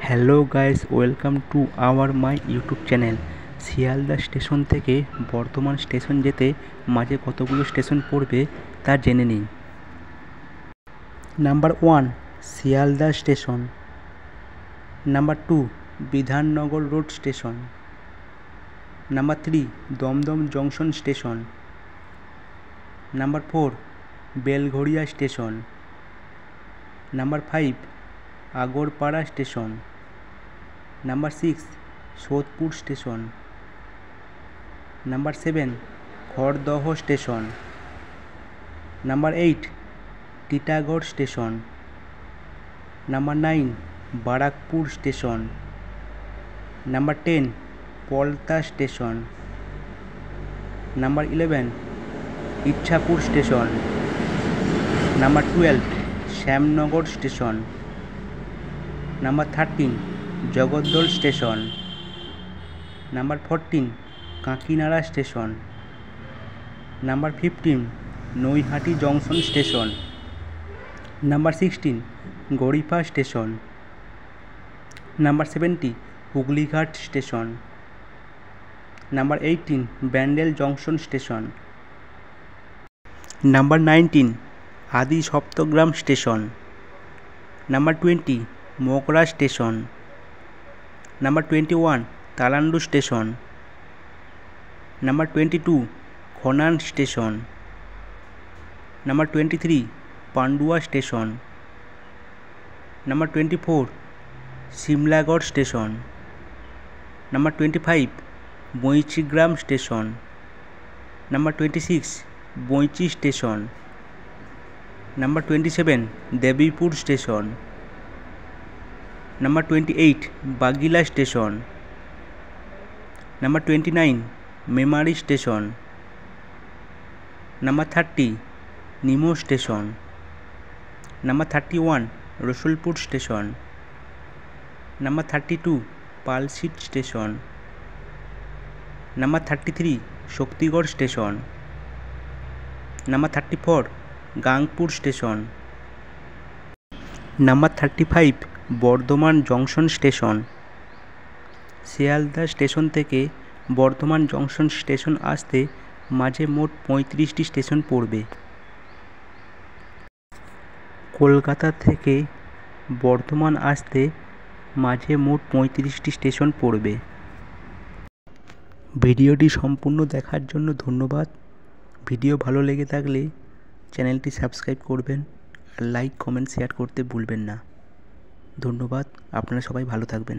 Hello guys, welcome to our my YouTube channel. Sealdah station থেকে Bardhaman station যেতে মাঝে কতগুলো স্টেশন পড়বে তা জেনে নিন। Number 1 Sealdah station. Number 2 Bidhannagar road station. Number 3 Dum Dum junction station. Number 4 Belgharia station. Number 5 Agarpara station. Number 6 Sodepur station. Number 7 Khardah station. Number 8 Titagarh station. Number 9 Barrackpore station. Number 10 Palta station. Number 11 Ichapur station. Number 12 Shyamnagar station. Number 13 Jagaddal station. Number 14 কাঁকিনাড়া station. Number 15 Naihati junction station. Number 16 গড়িপা station. Number 70 Hooghly Ghat station. Number 18 Bandel junction station. Number 19 Adi Saptagram station. Number 20 Magra station. Number 21 Talandu station. Number 22 Khanyan station. Number 23 Pandua station. Number 24 Simlagarh station. Number 25 Boinchigram station. Number 26 Boinchi station. Number 27 Debipur station. Number 28 Bagila station. Number 29 Memari station. Number 30 Nimo station. Number 31 Rasulpur station. Number 32 Palsit station. Number 33 Shaktigarh station. Number 34 Gangpur station. Number 35 Bardhaman junction station. Sealdah station থেকে Bardhaman junction station আসতে মাঝে মোট 35টি station পড়বে। কলকাতা থেকে বর্ধমান আসতে মাঝে মোট 35টি station পড়বে। ভিডিওটি সম্পূর্ণ দেখার জন্য ধন্যবাদ। ভিডিও ভালো লেগে থাকলে চ্যানেলটি সাবস্ক্রাইব করবেন আর লাইক কমেন্ট শেয়ার করতে ভুলবেন না। ধন্যবাদ। আপনারা সবাই ভালো থাকবেন।